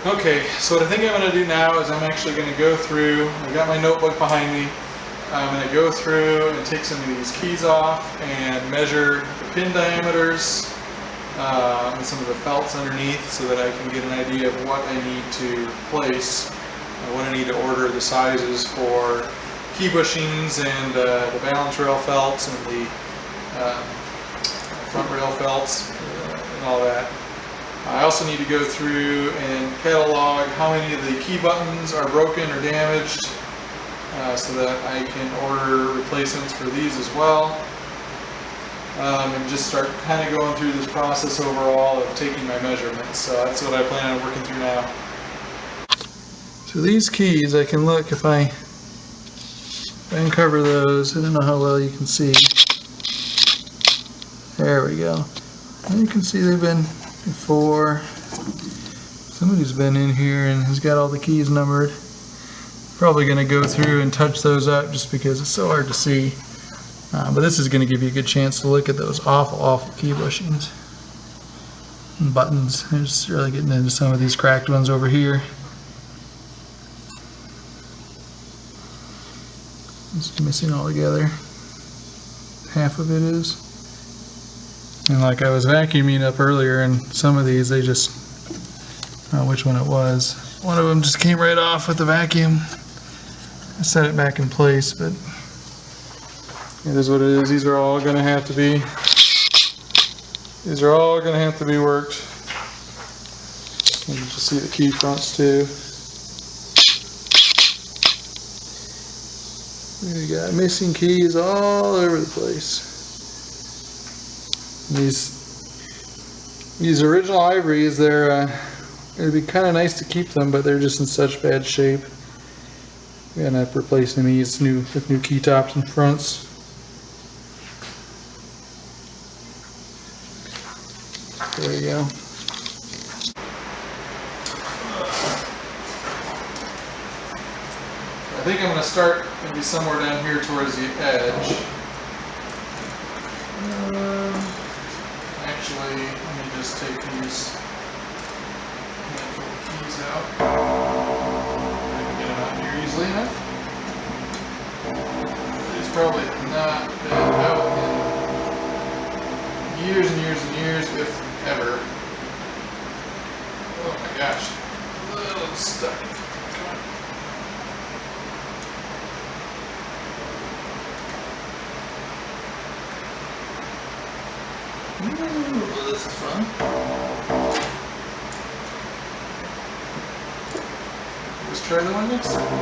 Okay, so what I think I'm going to do now is I'm actually going to go through, I've got my notebook behind me, I'm going to go through and take some of these keys off and measure the pin diameters and some of the felts underneath so that I can get an idea of what I need to place, what I need to order, the sizes for key bushings and the balance rail felts and the front rail felts and all that. I also need to go through and catalog how many of the key buttons are broken or damaged so that I can order replacements for these as well. And just start kind of going through this process overall of taking my measurements. So that's what I plan on working through now. So these keys, I can look if I uncover those. I don't know how well you can see. There we go. And you can see they've been before. Somebody's been in here and has got all the keys numbered. Probably going to go through and touch those up just because it's so hard to see. But this is going to give you a good chance to look at those awful key bushings and buttons. I'm just really getting into some of these cracked ones over here. It's missing altogether. Half of it is. And like I was vacuuming up earlier, and some of these, they just, I don't know which one it was. One of them just came right off with the vacuum. I set it back in place, but it is what it is. These are all going to have to be, worked. And you can see the key fronts too. We got missing keys all over the place. These original ivories, it'd be kind of nice to keep them, but they're just in such bad shape. We're gonna have to replace them with new key tops and fronts. There you go. I think I'm going to start maybe somewhere down here towards the edge. Actually, let me just take these handful of keys out. I can get them out here easily enough. It's probably not been out in years and years and years, if ever. Oh my gosh, a little stuck. Come on. Ooh, this is fun. Let's try the one next time.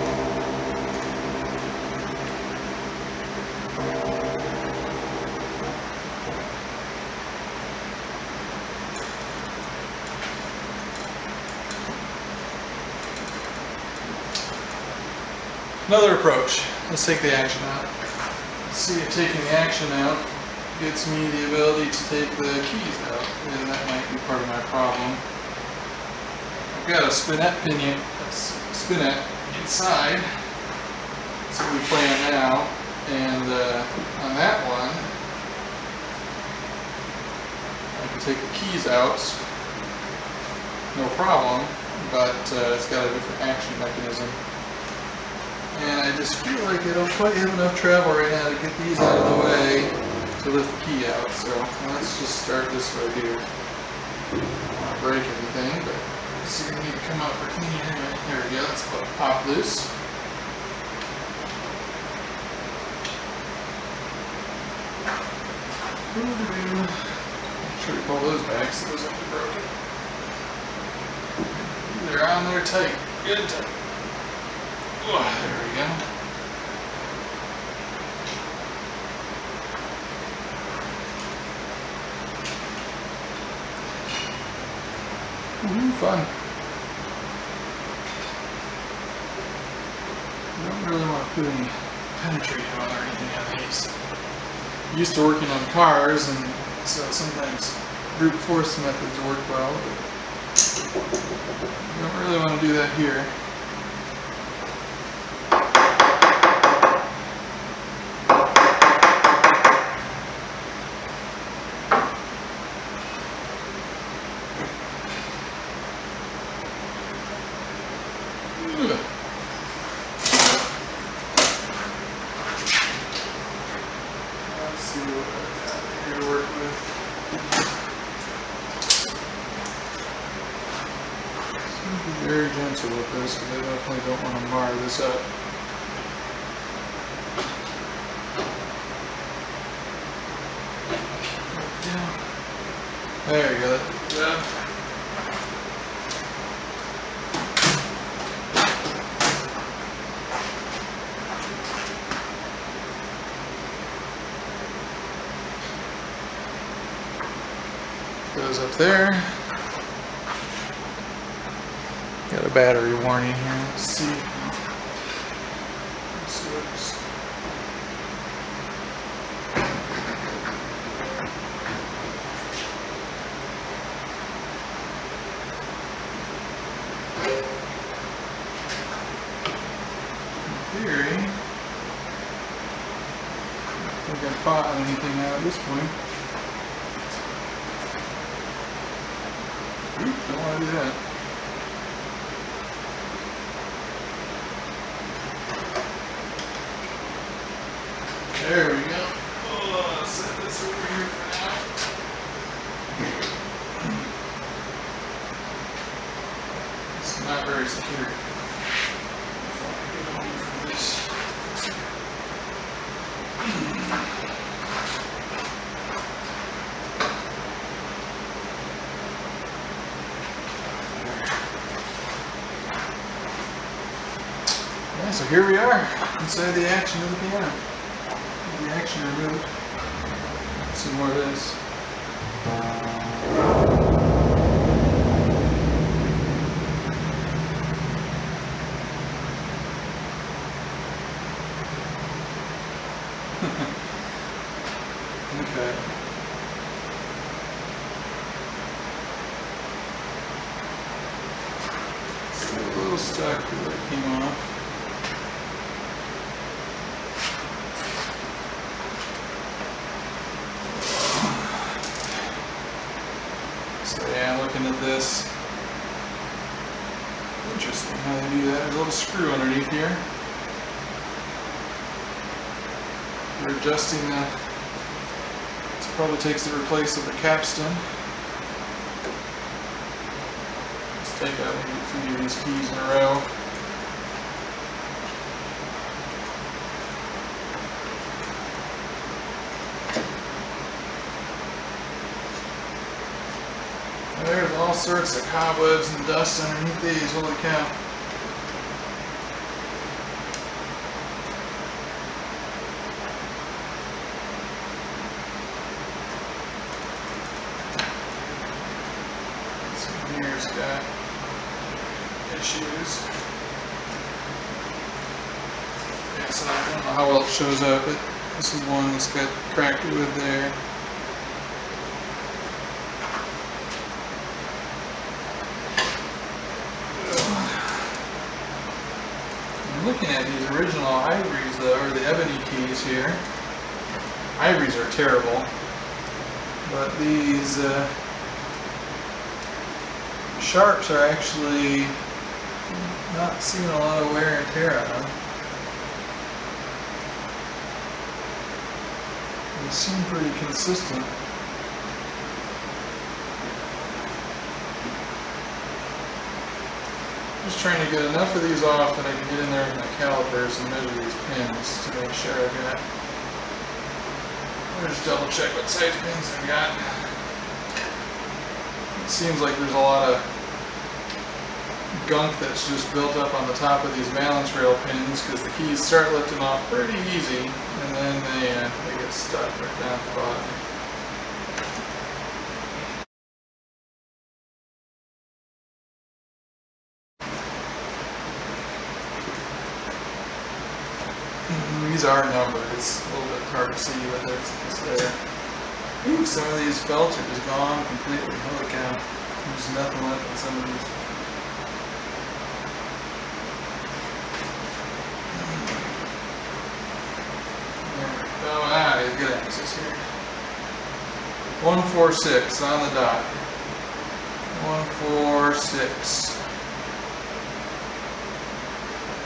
Another approach. Let's take the action out. Let's see if taking the action out gets me the ability to take the keys out, and that might be part of my problem. I've got a spinette pinion, inside. That's what we plan now, and on that one, I can take the keys out, no problem, but it's got a different action mechanism. And I just feel like I don't quite have enough travel right now to get these out of the way to lift the key out, so let's just start this right here. I don't want to break anything, but this is going to need to come out for cleaning anyway. There we go, let's pop loose. Make sure to pull those back so those aren't broken. They're on there tight, good and tight. Oh, there we go. Fun. I don't really want to put any penetrating on or anything on these. I'm used to working on cars, and so sometimes brute force methods work well, but I don't really want to do that here. Let's see what I got here to work with. Be very gentle with this because I definitely don't want to mar this up. There you go. Yeah. Goes up there. Got a battery warning here. Let's see. This works. In theory, I don't think I've fought anything out at this point. Oop, don't want to do that. There we go. Oh, I'll set this over here for now. It's not very secure. Get home from this. Yeah, so here we are inside the action of the piano. The action removed. Let's see more of this. Okay. Still a little stuck where it came off. So yeah, looking at this. Interesting how they do that. There's a little screw underneath here. We're adjusting the. This probably takes the replace of the capstan. Let's take out maybe a few of these keys in a row. There's all sorts of cobwebs and dust underneath these, holy cow. This one here's got issues. Yeah, so I don't know how well it shows up, but this is one that's got cracked wood there. Looking at these original ivories though, or the ebony keys here, ivories are terrible, but these sharps are actually not seeing a lot of wear and tear on them. They seem pretty consistent. Just trying to get enough of these off that I can get in there with my calipers and measure these pins to make sure I've got. I'll just double check what size pins I've got. It seems like there's a lot of gunk that's just built up on the top of these balance rail pins because the keys start lifting off pretty easy and then they get stuck right down at the bottom. These are numbered. It's a little bit hard to see, but it's there. Ooh, some of these felts are just gone completely. Holy cow. There's nothing left in some of these. Oh, good access here. 146 on the dot. 146.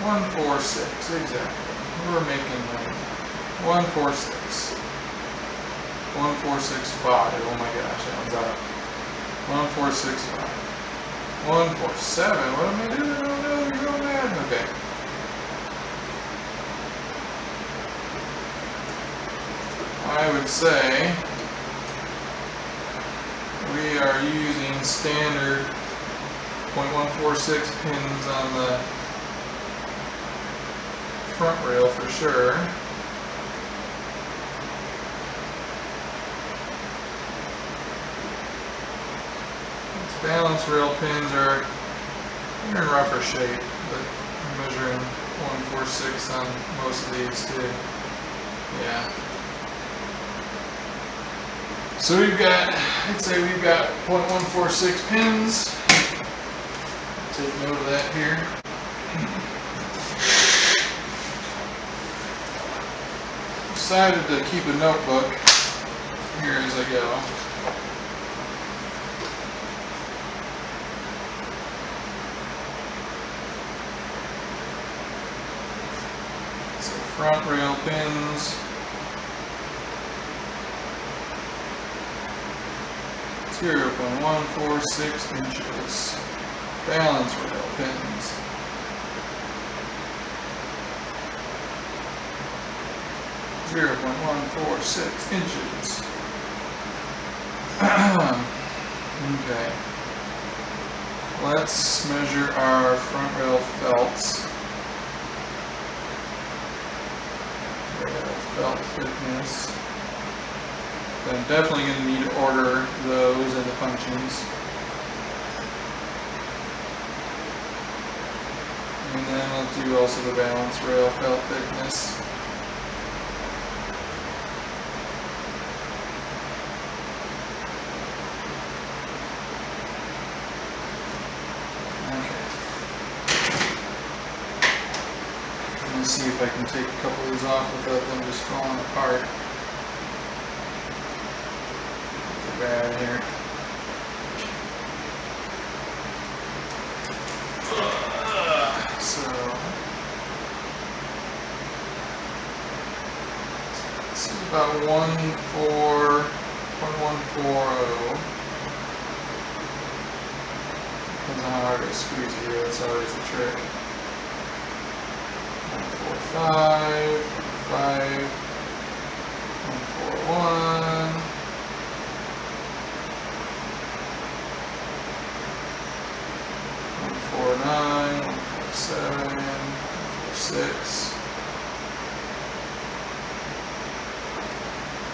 146, exactly. We're making money. 146. 1465. Oh my gosh, that one's out. 1465. 147. What am I doing? Oh no, you're going mad. Okay. I would say we are using standard 0.146 pins on the front rail for sure. These balance rail pins are in rougher shape, but I'm measuring 146 on most of these too. Yeah. So we've got, I'd say we've got 0.146 pins. Take note of that here. Decided to keep a notebook here as I go. So front rail pins. 0.146 inches. Balance rail pins. 0.146 inches. Okay. Let's measure our front rail felts. Felt thickness. I'm definitely going to need to order those in the punchings. And then I'll do also the balance rail felt thickness. Okay. Let me see if I can take a couple of these off without them just falling apart. Bad here. So this is about 1.140. Depends on how hard I squeeze here. That's always the trick. 145, 141. 149, 147, 146.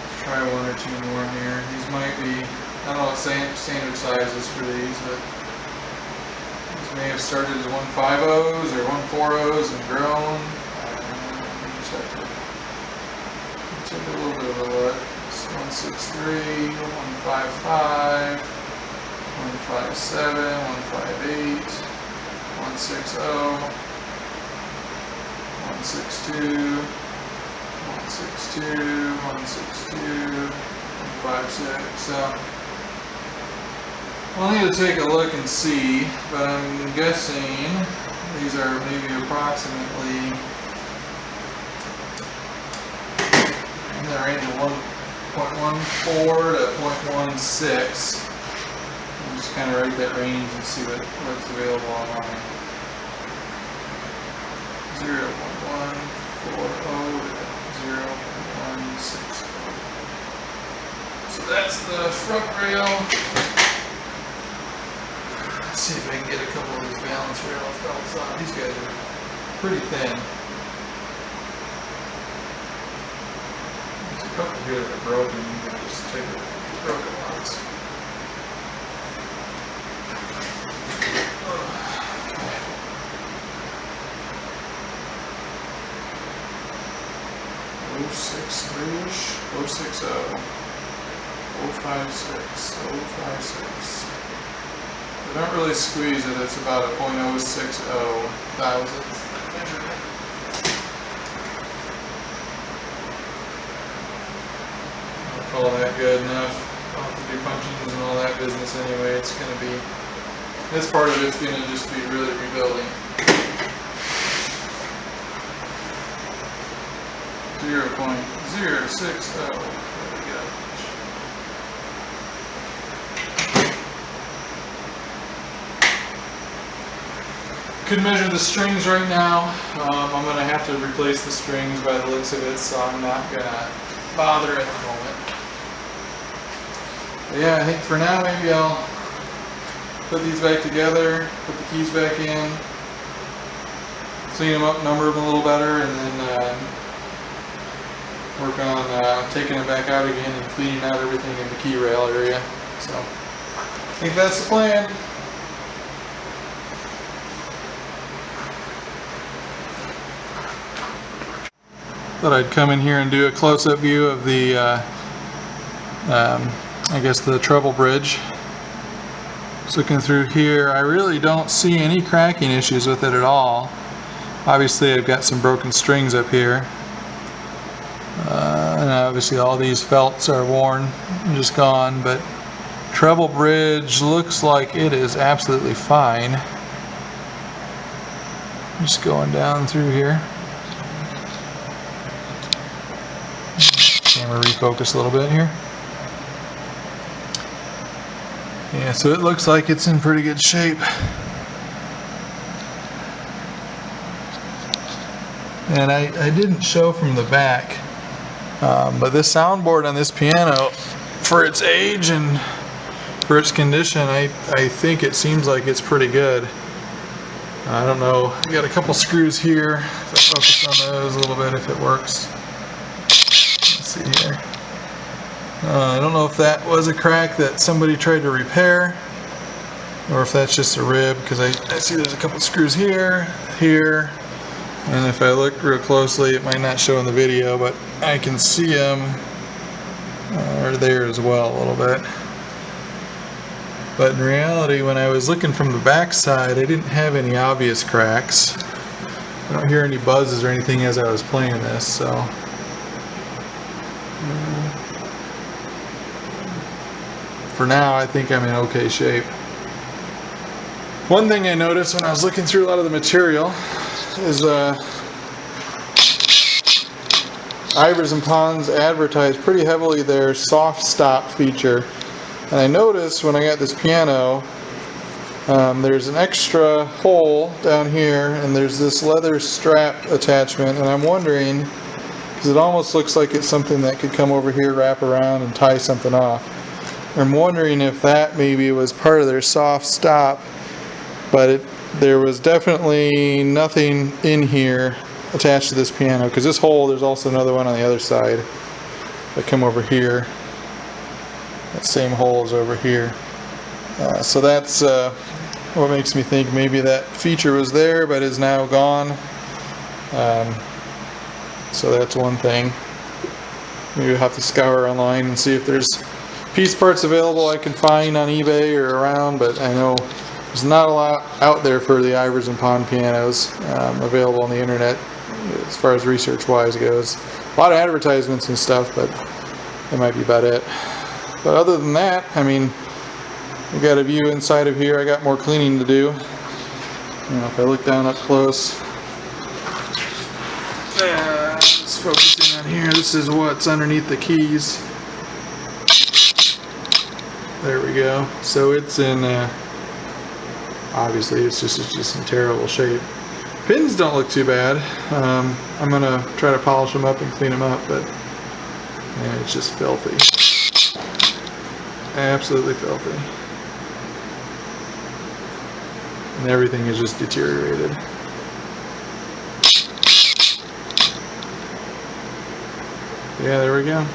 Let's try one or two more here. These might be, I don't know what standard sizes for these, but these may have started as 150s or 140s and grown. Just have to take a little bit of a look. It's 163, 155. 157, 158, 160, 162, 162, 162, 156. So we'll need to take a look and see, but I'm guessing these are maybe approximately in the range of 1.14 to 0.16. Just kind of write that range and see what's available online. 0.140 to 0.160. So that's the front rail. Let's see if I can get a couple of these balance rail felts on. These guys are pretty thin. There's a couple here that are broken. You can just take the broken ones. 063-ish, 060, 056, 056. They don't really squeeze it, it's about a 0.060 thousandth measurement. I'll call that good enough. I'll have to do punchings and all that business anyway. It's going to be, this part of it's going to just be really rebuilding. 0.060. There we go. Could measure the strings right now. I'm going to have to replace the strings by the looks of it, so I'm not going to bother at the moment. But yeah, I think for now maybe I'll put these back together, put the keys back in, clean them up, number them a little better, and then work on taking them back out again and cleaning out everything in the key rail area. So I think that's the plan. Thought I'd come in here and do a close-up view of the I guess the treble bridge. Just looking through here, I really don't see any cracking issues with it at all. Obviously I've got some broken strings up here, and obviously all these felts are worn and just gone, but treble bridge looks like it is absolutely fine. Just going down through here. Camera refocus a little bit here. Yeah, so it looks like it's in pretty good shape. And I didn't show from the back, but this soundboard on this piano, for its age and for its condition, I think it seems like it's pretty good. I don't know, I got a couple screws here, so focus on those a little bit if it works. Let's see here. I don't know if that was a crack that somebody tried to repair, or if that's just a rib, because I see there's a couple screws here, here, and if I look real closely, it might not show in the video, but I can see them are there as well a little bit. But in reality, when I was looking from the back side, I didn't have any obvious cracks. I don't hear any buzzes or anything as I was playing this, so. For now, I think I'm in okay shape. One thing I noticed when I was looking through a lot of the material is Ivers Pond advertised pretty heavily their soft stop feature. And I noticed when I got this piano, there's an extra hole down here and there's this leather strap attachment, and I'm wondering, because it almost looks like it's something that could come over here, wrap around and tie something off. I'm wondering if that maybe was part of their soft stop, but there was definitely nothing in here attached to this piano, because this hole, there's also another one on the other side that come over here. That same hole is over here. So that's what makes me think maybe that feature was there but is now gone. So that's one thing. Maybe we'll have to scour online and see if there's piece parts available I can find on eBay or around, but I know there's not a lot out there for the Ivers Pond pianos available on the internet as far as research wise goes. A lot of advertisements and stuff, but that might be about it. But other than that, I mean, we got a view inside of here. I got more cleaning to do. You know, if I look down up close, let's focus in on here. This is what's underneath the keys. There we go. So it's in, obviously it's just in terrible shape. Pins don't look too bad. I'm gonna try to polish them up and clean them up, but man, it's just filthy. Absolutely filthy. And everything is just deteriorated. Yeah, there we go.